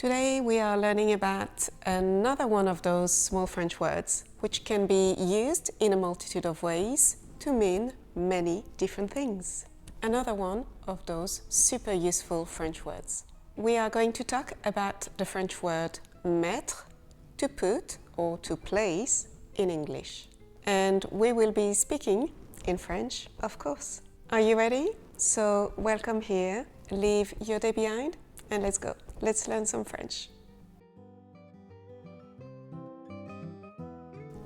Today we are learning about another one of those small French words which can be used in a multitude of ways to mean many different things. Another one of those super useful French words. We are going to talk about the French word mettre, to put or to place in English. And we will be speaking in French, of course. Are you ready? So welcome here, leave your day behind and let's go. Let's learn some French.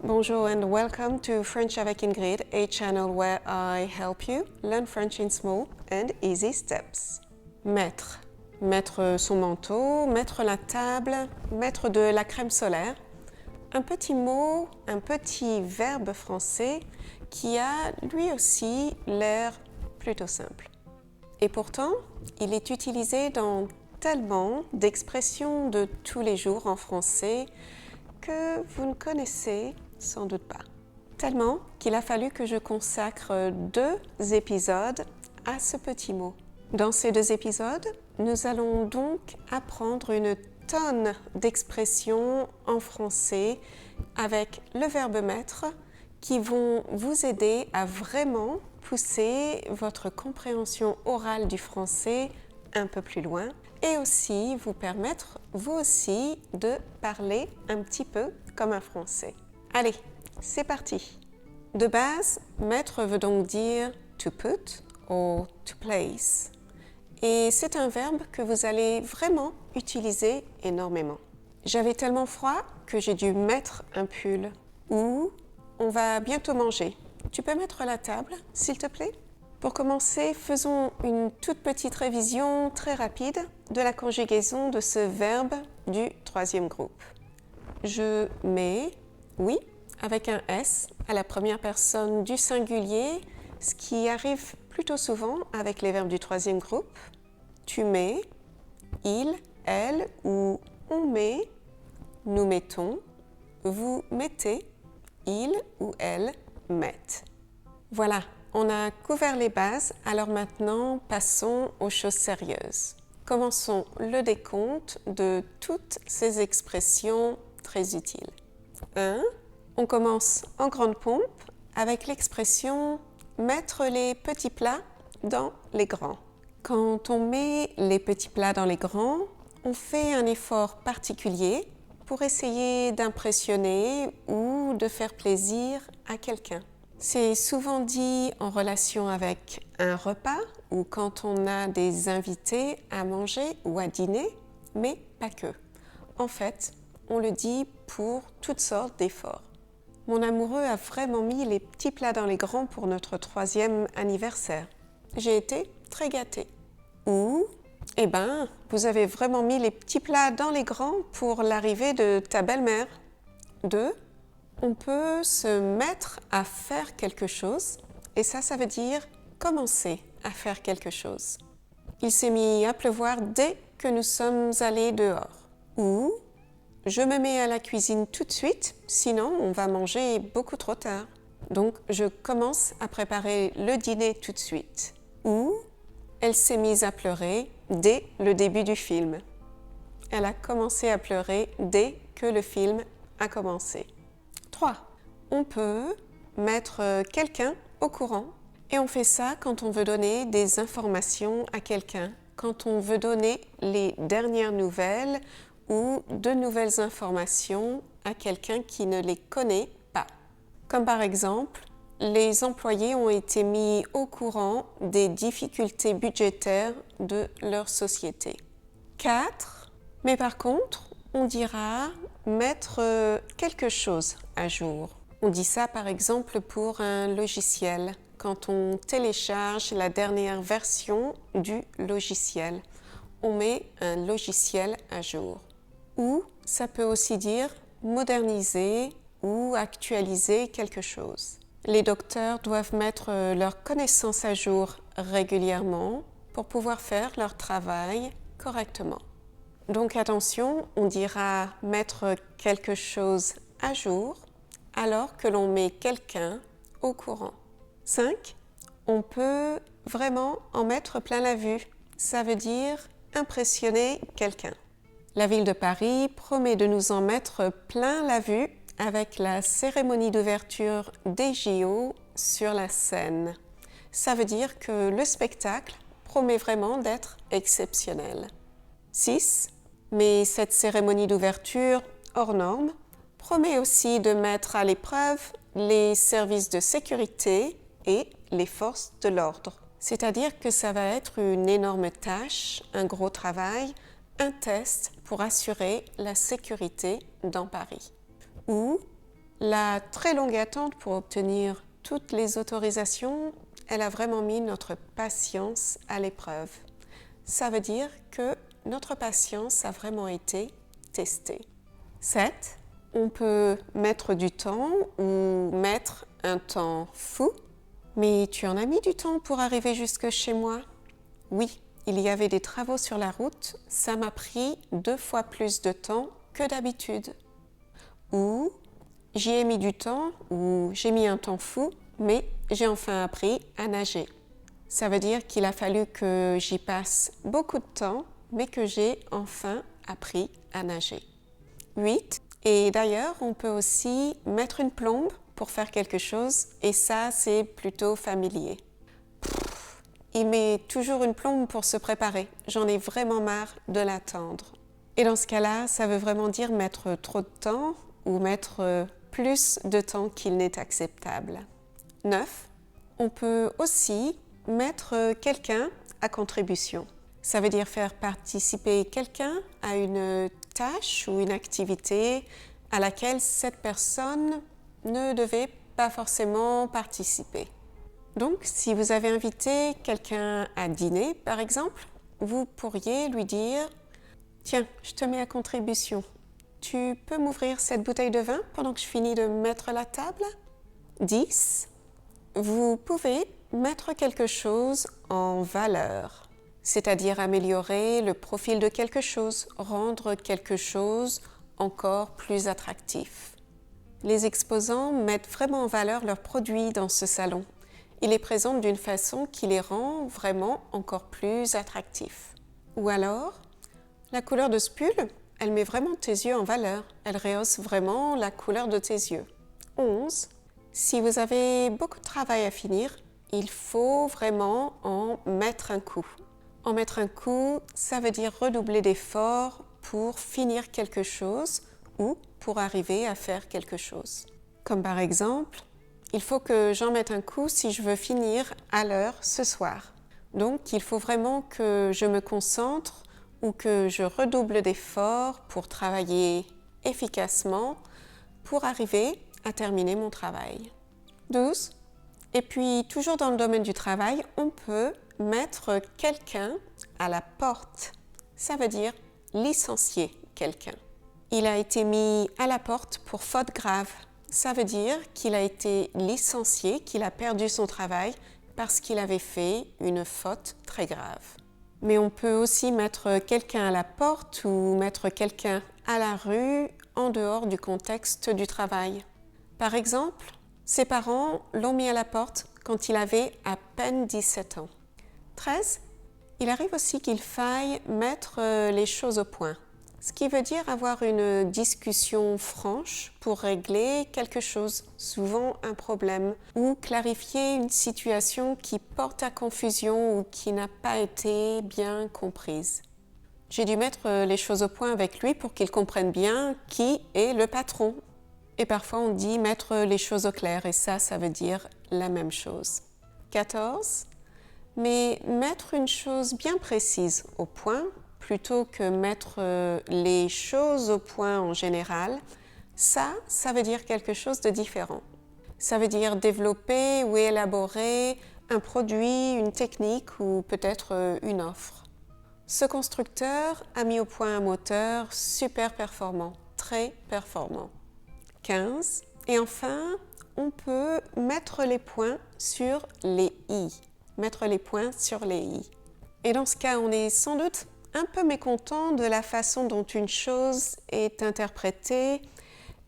Bonjour and welcome to French avec Ingrid, a channel where I help you learn French in small and easy steps. Mettre. Mettre son manteau, mettre la table, mettre de la crème solaire. Un petit mot, un petit verbe français qui a lui aussi l'air plutôt simple. Et pourtant, il est utilisé dans tellement d'expressions de tous les jours en français que vous ne connaissez sans doute pas. Tellement qu'il a fallu que je consacre 2 épisodes à ce petit mot. Dans ces 2 épisodes, nous allons donc apprendre une tonne d'expressions en français avec le verbe mettre qui vont vous aider à vraiment pousser votre compréhension orale du français un peu plus loin et aussi vous permettre, vous aussi, de parler un petit peu comme un français. Allez, c'est parti! De base, mettre veut donc dire to put or to place. Et c'est un verbe que vous allez vraiment utiliser énormément. J'avais tellement froid que j'ai dû mettre un pull. Ou on va bientôt manger. Tu peux mettre la table, s'il te plaît? Pour commencer, faisons une toute petite révision très rapide de la conjugaison de ce verbe du 3e groupe. Je mets, oui, avec un S à la première personne du singulier, ce qui arrive plutôt souvent avec les verbes du 3e groupe. Tu mets, il, elle ou on met, nous mettons, vous mettez, il ou elle mettent. Voilà, on a couvert les bases, alors maintenant passons aux choses sérieuses. Commençons le décompte de toutes ces expressions très utiles. 1. On commence en grande pompe avec l'expression « mettre les petits plats dans les grands ». Quand on met les petits plats dans les grands, on fait un effort particulier pour essayer d'impressionner ou de faire plaisir à quelqu'un. C'est souvent dit en relation avec un repas ou quand on a des invités à manger ou à dîner, mais pas que. En fait, on le dit pour toutes sortes d'efforts. Mon amoureux a vraiment mis les petits plats dans les grands pour notre 3e anniversaire. J'ai été très gâtée. Ou, eh ben, vous avez vraiment mis les petits plats dans les grands pour l'arrivée de ta belle-mère. 2. On peut se mettre à faire quelque chose et ça veut dire commencer à faire quelque chose. Il s'est mis à pleuvoir dès que nous sommes allés dehors. Ou, je me mets à la cuisine tout de suite, sinon on va manger beaucoup trop tard. Donc, je commence à préparer le dîner tout de suite. Ou, elle s'est mise à pleurer dès le début du film. Elle a commencé à pleurer dès que le film a commencé. 3. On peut mettre quelqu'un au courant et on fait ça quand on veut donner des informations à quelqu'un, quand on veut donner les dernières nouvelles ou de nouvelles informations à quelqu'un qui ne les connaît pas. Comme par exemple, les employés ont été mis au courant des difficultés budgétaires de leur société. 4. Mais par contre, on dira mettre quelque chose à jour. On dit ça par exemple pour un logiciel, quand on télécharge la dernière version du logiciel. On met un logiciel à jour. Ou ça peut aussi dire moderniser ou actualiser quelque chose. Les docteurs doivent mettre leurs connaissances à jour régulièrement pour pouvoir faire leur travail correctement. Donc attention, on dira mettre quelque chose à jour alors que l'on met quelqu'un au courant. 5. On peut vraiment en mettre plein la vue. Ça veut dire impressionner quelqu'un. La ville de Paris promet de nous en mettre plein la vue avec la cérémonie d'ouverture des JO sur la scène. Ça veut dire que le spectacle promet vraiment d'être exceptionnel. 6. Mais cette cérémonie d'ouverture hors norme promet aussi de mettre à l'épreuve les services de sécurité et les forces de l'ordre. C'est-à-dire que ça va être une énorme tâche, un gros travail, un test pour assurer la sécurité dans Paris. Ou la très longue attente pour obtenir toutes les autorisations, elle a vraiment mis notre patience à l'épreuve. Ça veut dire que notre patience a vraiment été testée. 7. On peut mettre du temps ou mettre un temps fou. Mais tu en as mis du temps pour arriver jusque chez moi? Oui, il y avait des travaux sur la route, ça m'a pris 2 fois plus de temps que d'habitude. Ou j'y ai mis du temps ou j'ai mis un temps fou, mais j'ai enfin appris à nager. Ça veut dire qu'il a fallu que j'y passe beaucoup de temps, mais que j'ai enfin appris à nager. 8. Et d'ailleurs, on peut aussi mettre une plombe pour faire quelque chose, et ça, c'est plutôt familier. Il met toujours une plombe pour se préparer. J'en ai vraiment marre de l'attendre. Et dans ce cas-là, ça veut vraiment dire mettre trop de temps ou mettre plus de temps qu'il n'est acceptable. 9. On peut aussi mettre quelqu'un à contribution. Ça veut dire faire participer quelqu'un à une tâche ou une activité à laquelle cette personne ne devait pas forcément participer. Donc, si vous avez invité quelqu'un à dîner, par exemple, vous pourriez lui dire « Tiens, je te mets à contribution. Tu peux m'ouvrir cette bouteille de vin pendant que je finis de mettre la table ?» 10. Vous pouvez mettre quelque chose en valeur, c'est-à-dire améliorer le profil de quelque chose, rendre quelque chose encore plus attractif. Les exposants mettent vraiment en valeur leurs produits dans ce salon. Ils les présentent d'une façon qui les rend vraiment encore plus attractifs. Ou alors, la couleur de ce pull, elle met vraiment tes yeux en valeur. Elle rehausse vraiment la couleur de tes yeux. 11. Si vous avez beaucoup de travail à finir, il faut vraiment en mettre un coup. En mettre un coup, ça veut dire redoubler d'efforts pour finir quelque chose ou pour arriver à faire quelque chose. Comme par exemple, il faut que j'en mette un coup si je veux finir à l'heure ce soir. Donc, il faut vraiment que je me concentre ou que je redouble d'efforts pour travailler efficacement pour arriver à terminer mon travail. 12. Et puis, toujours dans le domaine du travail, on peut mettre quelqu'un à la porte. Ça veut dire licencier quelqu'un. Il a été mis à la porte pour faute grave. Ça veut dire qu'il a été licencié, qu'il a perdu son travail parce qu'il avait fait une faute très grave. Mais on peut aussi mettre quelqu'un à la porte ou mettre quelqu'un à la rue en dehors du contexte du travail. Par exemple, ses parents l'ont mis à la porte quand il avait à peine 17 ans. 13. Il arrive aussi qu'il faille mettre les choses au point. Ce qui veut dire avoir une discussion franche pour régler quelque chose, souvent un problème, ou clarifier une situation qui porte à confusion ou qui n'a pas été bien comprise. J'ai dû mettre les choses au point avec lui pour qu'il comprenne bien qui est le patron. Et parfois on dit mettre les choses au clair, et ça veut dire la même chose. 14. Mais mettre une chose bien précise au point, plutôt que mettre les choses au point en général, ça veut dire quelque chose de différent. Ça veut dire développer ou élaborer un produit, une technique ou peut-être une offre. Ce constructeur a mis au point un moteur super performant, très performant. 15. Et enfin, on peut mettre les points sur les i. Mettre les points sur les i. Et dans ce cas, on est sans doute un peu mécontent de la façon dont une chose est interprétée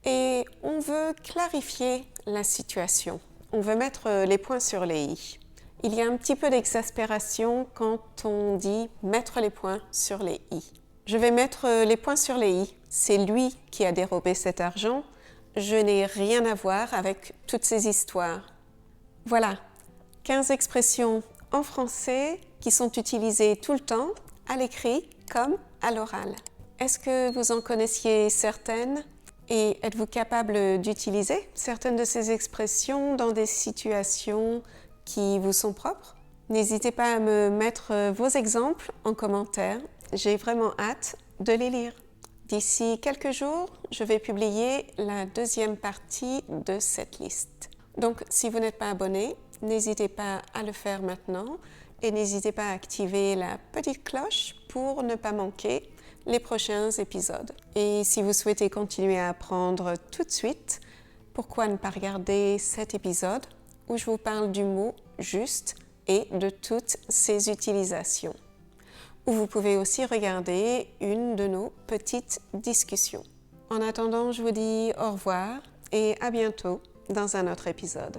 et on veut clarifier la situation. On veut mettre les points sur les i. Il y a un petit peu d'exaspération quand on dit mettre les points sur les i. Je vais mettre les points sur les i. C'est lui qui a dérobé cet argent. Je n'ai rien à voir avec toutes ces histoires. Voilà, 15 expressions en français qui sont utilisées tout le temps, à l'écrit comme à l'oral. Est-ce que vous en connaissiez certaines et êtes-vous capable d'utiliser certaines de ces expressions dans des situations qui vous sont propres? N'hésitez pas à me mettre vos exemples en commentaire. J'ai vraiment hâte de les lire. D'ici quelques jours, je vais publier la deuxième partie de cette liste. Donc, si vous n'êtes pas abonné, n'hésitez pas à le faire maintenant et n'hésitez pas à activer la petite cloche pour ne pas manquer les prochains épisodes. Et si vous souhaitez continuer à apprendre tout de suite, pourquoi ne pas regarder cet épisode où je vous parle du mot juste et de toutes ses utilisations. Ou vous pouvez aussi regarder une de nos petites discussions. En attendant, je vous dis au revoir et à bientôt dans un autre épisode.